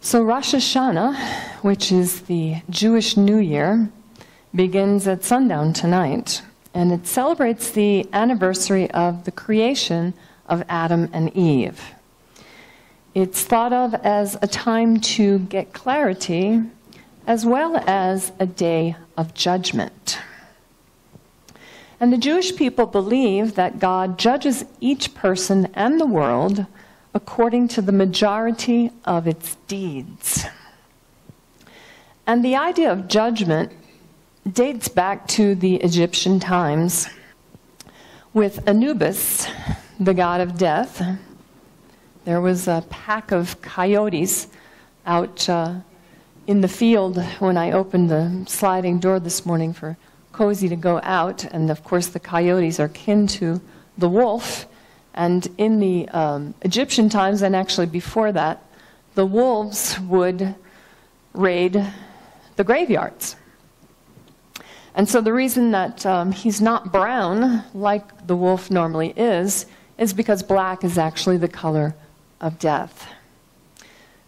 So Rosh Hashanah, which is the Jewish New Year, begins at sundown tonight, and it celebrates the anniversary of the creation of Adam and Eve. It's thought of as a time to get clarity, as well as a day of judgment. And the Jewish people believe that God judges each person and the world according to the majority of its deeds. And the idea of judgment dates back to the Egyptian times with Anubis, the god of death. There was a pack of coyotes out in the field when I opened the sliding door this morning for Cozy to go out, and of course the coyotes are kin to the wolf. And in the Egyptian times, and actually before that, the wolves would raid the graveyards. And so the reason that he's not brown, like the wolf normally is because black is actually the color of death.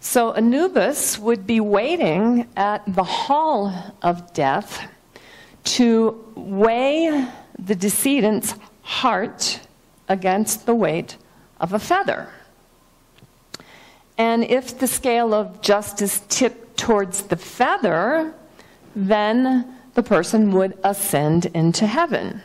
So Anubis would be waiting at the hall of death to weigh the decedent's heart against the weight of a feather. And if the scale of justice tipped towards the feather, then the person would ascend into heaven.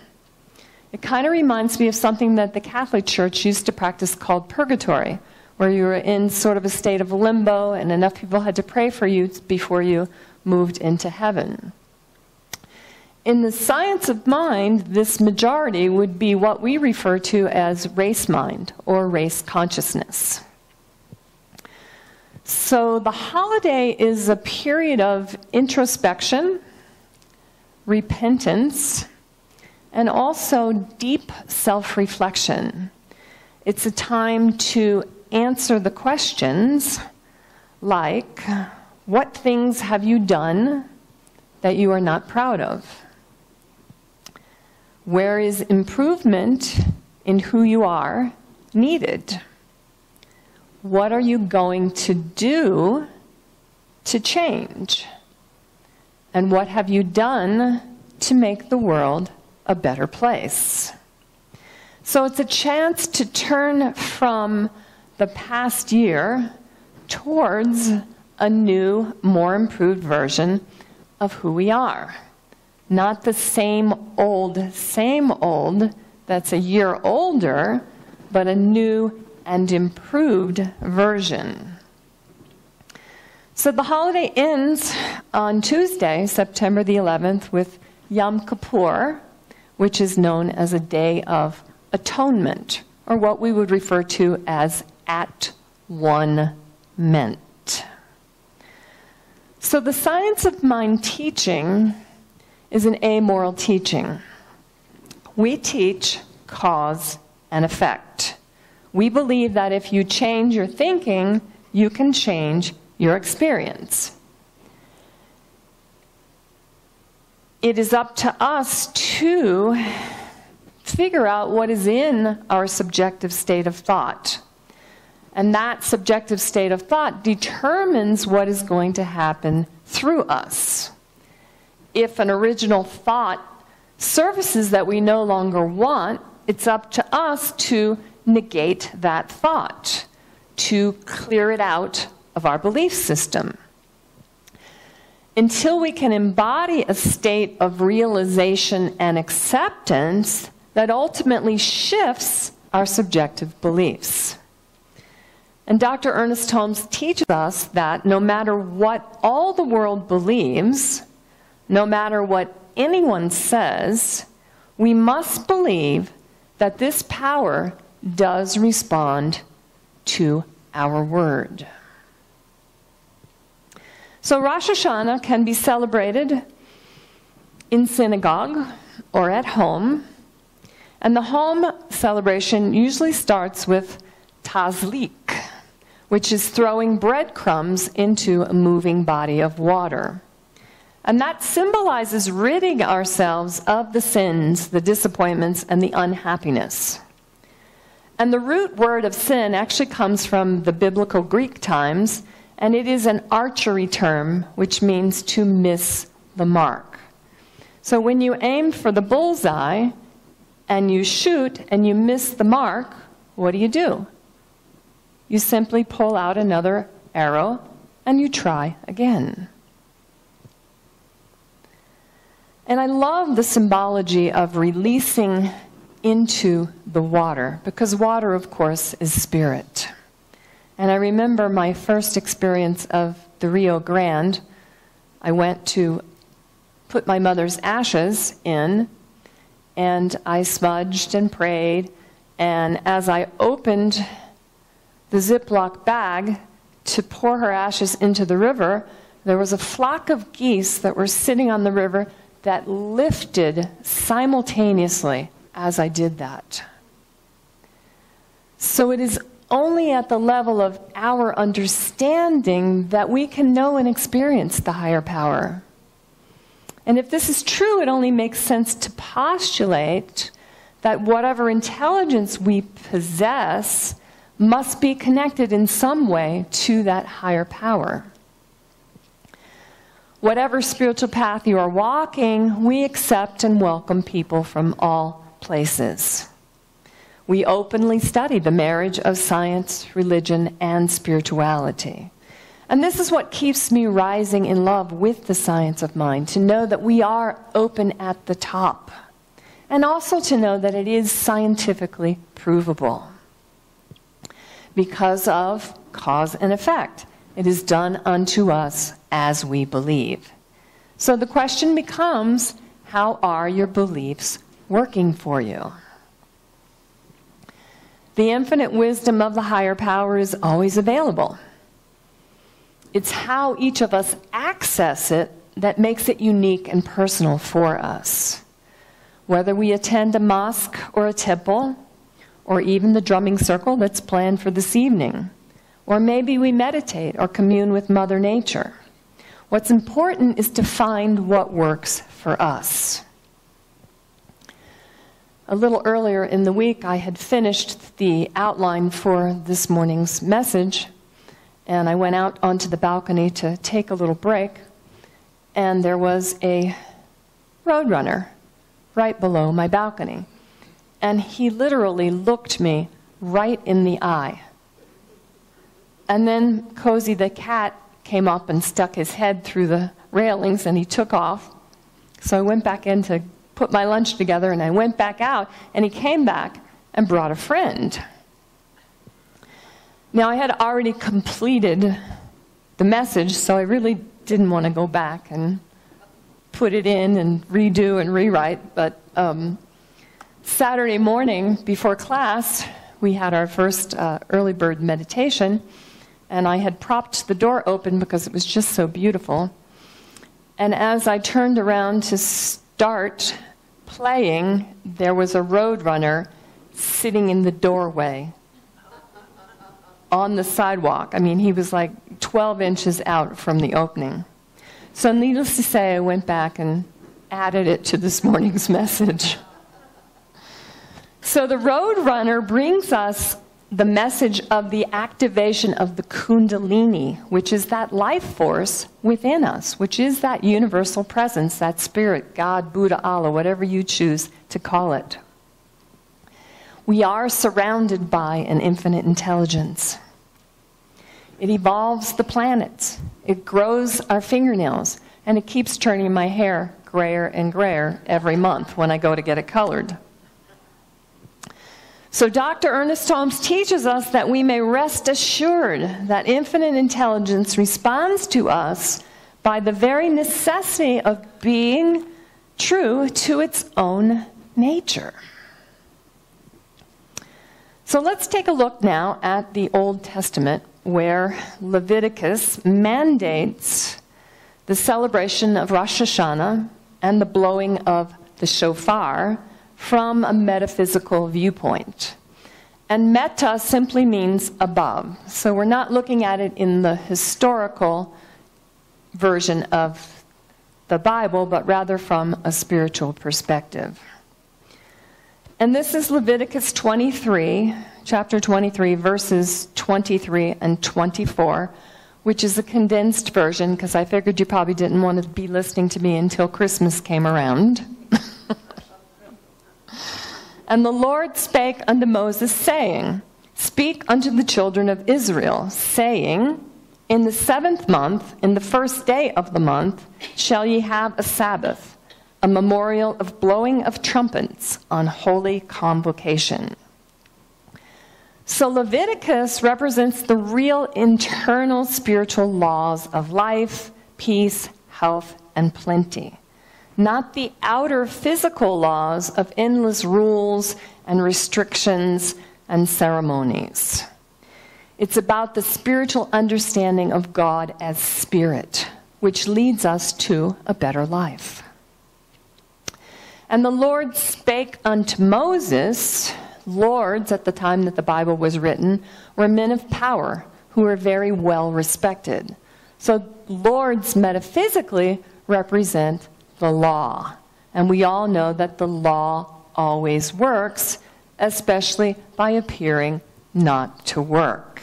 It kind of reminds me of something that the Catholic Church used to practice called purgatory, where you were in sort of a state of limbo and enough people had to pray for you before you moved into heaven. In the science of mind, this majority would be what we refer to as race mind or race consciousness. So the holiday is a period of introspection, repentance, and also deep self-reflection. It's a time to answer the questions like, what things have you done that you are not proud of? Where is improvement in who you are needed? What are you going to do to change? And what have you done to make the world a better place? So it's a chance to turn from the past year towards a new, more improved version of who we are. Not the same old that's a year older, but a new and improved version. So the holiday ends on Tuesday, September the 11th, with Yom Kippur, which is known as a day of atonement, or what we would refer to as at-one-ment. So the science of mind teaching is an amoral teaching. We teach cause and effect. We believe that if you change your thinking, you can change your experience. It is up to us to figure out what is in our subjective state of thought. And that subjective state of thought determines what is going to happen through us. If an original thought surfaces that we no longer want, it's up to us to negate that thought, to clear it out of our belief system. Until we can embody a state of realization and acceptance that ultimately shifts our subjective beliefs. And Dr. Ernest Holmes teaches us that no matter what all the world believes, no matter what anyone says, we must believe that this power does respond to our word. So Rosh Hashanah can be celebrated in synagogue or at home. And the home celebration usually starts with tazlik, which is throwing breadcrumbs into a moving body of water. And that symbolizes ridding ourselves of the sins, the disappointments, and the unhappiness. And the root word of sin actually comes from the biblical Greek times, and it is an archery term, which means to miss the mark. So when you aim for the bullseye and you shoot and you miss the mark, what do? You simply pull out another arrow and you try again. And I love the symbology of releasing into the water, because water, of course, is spirit. And I remember my first experience of the Rio Grande. I went to put my mother's ashes in, and I smudged and prayed, and as I opened the Ziploc bag to pour her ashes into the river, there was a flock of geese that were sitting on the river that lifted simultaneously as I did that. So it is only at the level of our understanding that we can know and experience the higher power. And if this is true, it only makes sense to postulate that whatever intelligence we possess must be connected in some way to that higher power. Whatever spiritual path you are walking, we accept and welcome people from all places. We openly study the marriage of science, religion, and spirituality. And this is what keeps me rising in love with the science of mind, to know that we are open at the top, and also to know that it is scientifically provable. Because of cause and effect. It is done unto us as we believe. So the question becomes, how are your beliefs working for you? The infinite wisdom of the higher power is always available. It's how each of us access it that makes it unique and personal for us. Whether we attend a mosque or a temple, or even the drumming circle that's planned for this evening, or maybe we meditate or commune with Mother Nature. What's important is to find what works for us. A little earlier in the week, I had finished the outline for this morning's message, and I went out onto the balcony to take a little break, and there was a roadrunner right below my balcony. And he literally looked me right in the eye. And then Cozy the cat came up and stuck his head through the railings, and he took off. So I went back in to put my lunch together, and I went back out, and he came back and brought a friend. Now, I had already completed the message, so I really didn't want to go back and put it in and redo and rewrite, but Saturday morning before class, we had our first early bird meditation, and I had propped the door open because it was just so beautiful. And as I turned around to start playing, there was a roadrunner sitting in the doorway on the sidewalk. I mean, he was like 12 inches out from the opening. So needless to say, I went back and added it to this morning's message. So the roadrunner brings us the message of the activation of the Kundalini, which is that life force within us, which is that universal presence, that spirit, God, Buddha, Allah, whatever you choose to call it. We are surrounded by an infinite intelligence. It evolves the planets. It grows our fingernails, and it keeps turning my hair grayer and grayer every month when I go to get it colored. So Dr. Ernest Holmes teaches us that we may rest assured that infinite intelligence responds to us by the very necessity of being true to its own nature. So let's take a look now at the Old Testament, where Leviticus mandates the celebration of Rosh Hashanah and the blowing of the shofar from a metaphysical viewpoint. And meta simply means above. So we're not looking at it in the historical version of the Bible, but rather from a spiritual perspective. And this is Leviticus 23, chapter 23, verses 23 and 24, which is a condensed version, because I figured you probably didn't want to be listening to me until Christmas came around. And the Lord spake unto Moses, saying, Speak unto the children of Israel, saying, In the 7th month, in the 1st day of the month, shall ye have a Sabbath, a memorial of blowing of trumpets on holy convocation. So Leviticus represents the real internal spiritual laws of life, peace, health, and plenty, not the outer physical laws of endless rules and restrictions and ceremonies. It's about the spiritual understanding of God as spirit, which leads us to a better life. And the Lord spake unto Moses. Lords, at the time that the Bible was written, were men of power who were very well respected. So lords metaphysically represent the law. And we all know that the law always works, especially by appearing not to work.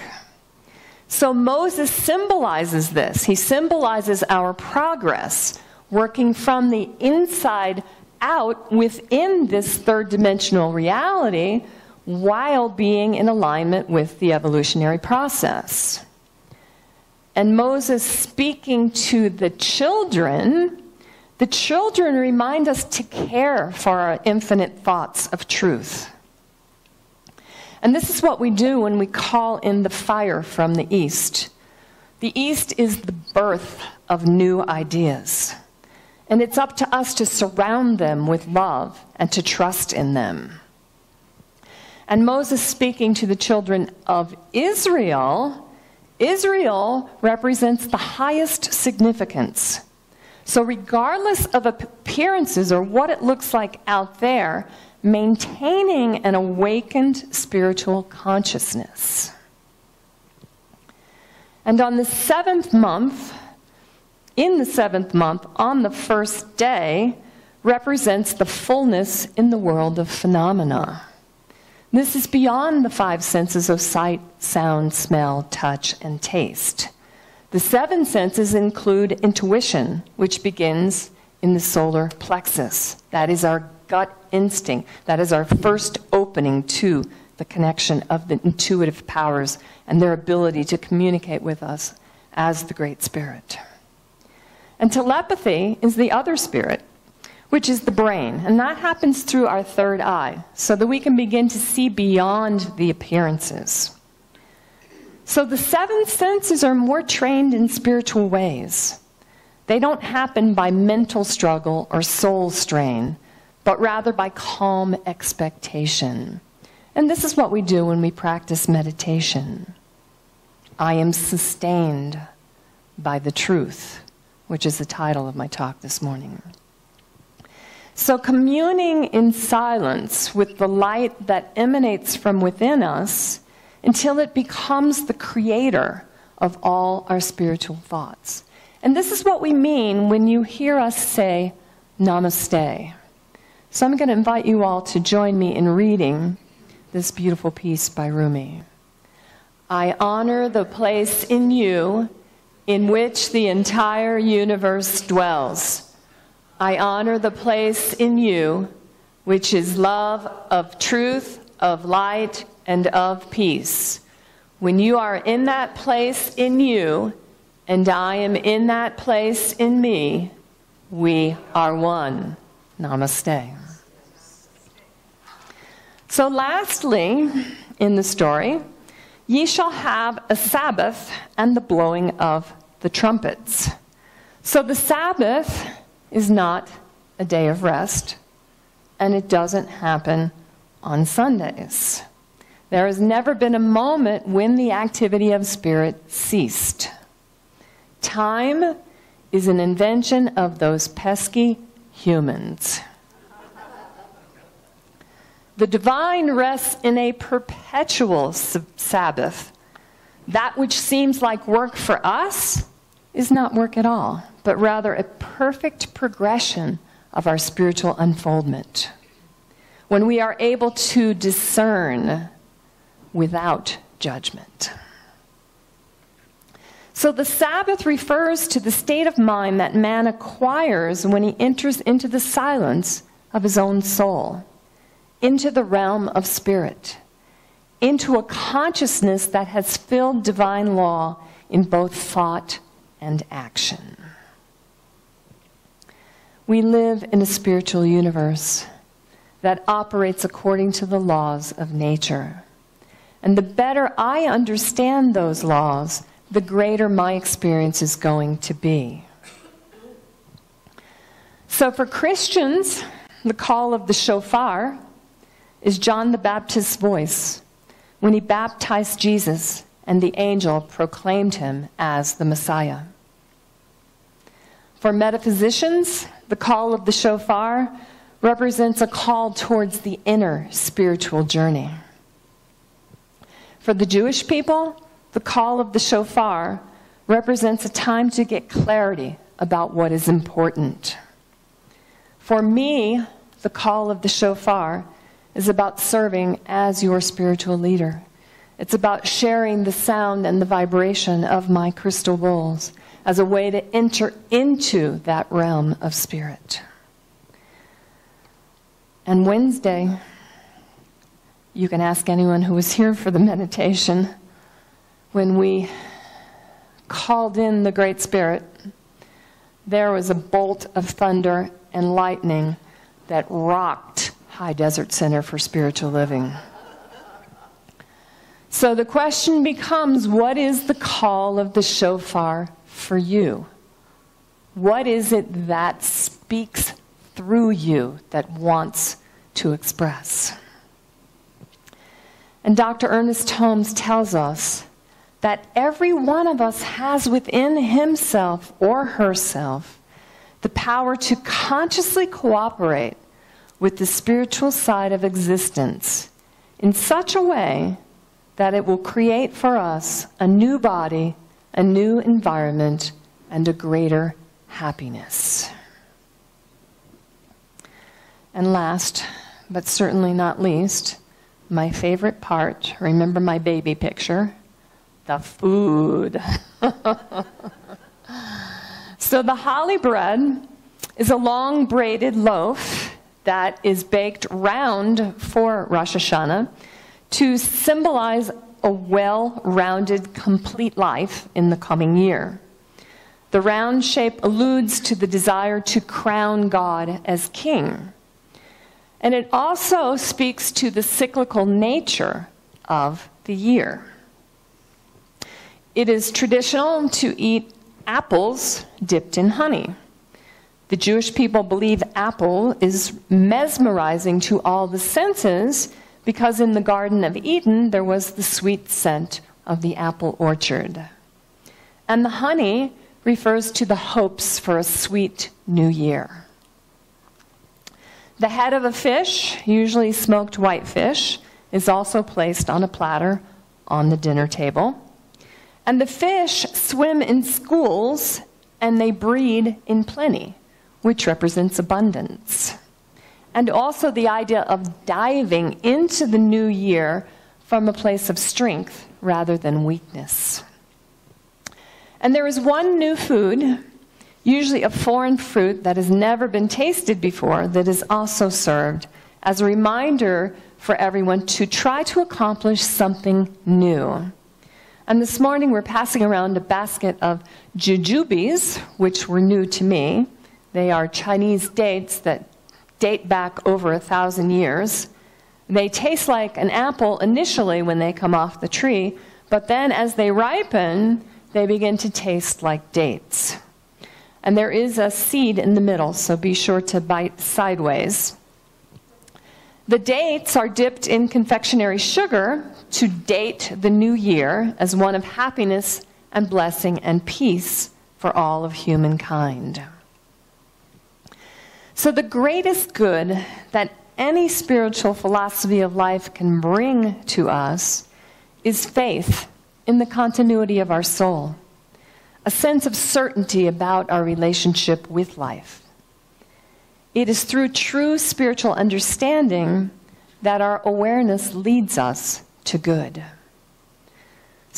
So Moses symbolizes this. He symbolizes our progress, working from the inside out within this third-dimensional reality while being in alignment with the evolutionary process. And Moses speaking to the children remind us to care for our infinite thoughts of truth. And this is what we do when we call in the fire from the East. The East is the birth of new ideas. And it's up to us to surround them with love and to trust in them. And Moses speaking to the children of Israel, Israel represents the highest significance. So regardless of appearances or what it looks like out there, maintaining an awakened spiritual consciousness. And on the 7th month, in the 7th month, on the 1st day, represents the fullness in the world of phenomena. This is beyond the 5 senses of sight, sound, smell, touch, and taste. The 7 senses include intuition, which begins in the solar plexus. That is our gut instinct. That is our first opening to the connection of the intuitive powers and their ability to communicate with us as the Great Spirit. And telepathy is the other spirit, which is the brain. And that happens through our third eye, so that we can begin to see beyond the appearances. So the 7 senses are more trained in spiritual ways. They don't happen by mental struggle or soul strain, but rather by calm expectation. And this is what we do when we practice meditation. I am sustained by the truth, which is the title of my talk this morning. So communing in silence with the light that emanates from within us until it becomes the creator of all our spiritual thoughts. And this is what we mean when you hear us say, Namaste. So I'm going to invite you all to join me in reading this beautiful piece by Rumi. I honor the place in you in which the entire universe dwells. I honor the place in you which is love of truth, of light, and of peace. When you are in that place in you, and I am in that place in me, we are one. Namaste. So lastly, in the story, ye shall have a Sabbath and the blowing of the trumpets. So the Sabbath is not a day of rest, and it doesn't happen on Sundays. There has never been a moment when the activity of spirit ceased. Time is an invention of those pesky humans. The divine rests in a perpetual Sabbath. That which seems like work for us is not work at all, but rather a perfect progression of our spiritual unfoldment. When we are able to discern without judgment. So the Sabbath refers to the state of mind that man acquires when he enters into the silence of his own soul, into the realm of spirit, into a consciousness that has filled divine law in both thought and action. We live in a spiritual universe that operates according to the laws of nature. And the better I understand those laws, the greater my experience is going to be. So for Christians, the call of the shofar is John the Baptist's voice when he baptized Jesus and the angel proclaimed him as the Messiah. For metaphysicians, the call of the shofar represents a call towards the inner spiritual journey. For the Jewish people, the call of the shofar represents a time to get clarity about what is important. For me, the call of the shofar is about serving as your spiritual leader. It's about sharing the sound and the vibration of my crystal bowls as a way to enter into that realm of spirit. And Wednesday, you can ask anyone who was here for the meditation, when we called in the Great Spirit, there was a bolt of thunder and lightning that rocked High Desert Center for Spiritual Living. So the question becomes, what is the call of the shofar for you? What is it that speaks through you, that wants to express? And Dr. Ernest Holmes tells us that every one of us has within himself or herself the power to consciously cooperate with the spiritual side of existence in such a way that it will create for us a new body, a new environment, and a greater happiness. And last, but certainly not least, my favorite part, remember my baby picture? The food. So the holly bread is a long braided loaf that is baked round for Rosh Hashanah to symbolize a well-rounded, complete life in the coming year. The round shape alludes to the desire to crown God as king. And it also speaks to the cyclical nature of the year. It is traditional to eat apples dipped in honey. The Jewish people believe apple is mesmerizing to all the senses because in the Garden of Eden there was the sweet scent of the apple orchard. And the honey refers to the hopes for a sweet new year. The head of a fish, usually smoked whitefish, is also placed on a platter on the dinner table. And the fish swim in schools and they breed in plenty, which represents abundance. And also the idea of diving into the new year from a place of strength rather than weakness. And there is one new food, usually a foreign fruit that has never been tasted before, that is also served as a reminder for everyone to try to accomplish something new. And this morning we're passing around a basket of jujubes, which were new to me. They are Chinese dates that date back over 1,000 years. They taste like an apple initially when they come off the tree, but then as they ripen, they begin to taste like dates. And there is a seed in the middle, so be sure to bite sideways. The dates are dipped in confectionery sugar to date the new year as one of happiness and blessing and peace for all of humankind. So the greatest good that any spiritual philosophy of life can bring to us is faith in the continuity of our soul, a sense of certainty about our relationship with life. It is through true spiritual understanding that our awareness leads us to good.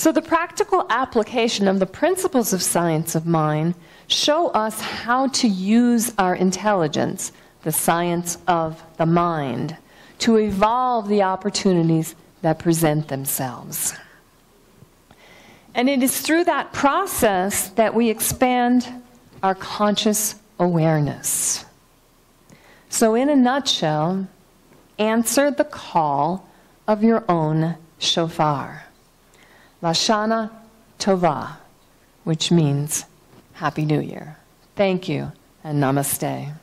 So the practical application of the principles of science of mind show us how to use our intelligence, the science of the mind, to evolve the opportunities that present themselves. And it is through that process that we expand our conscious awareness. So in a nutshell, answer the call of your own shofar. Lashana Tova, which means Happy New Year. Thank you, and namaste.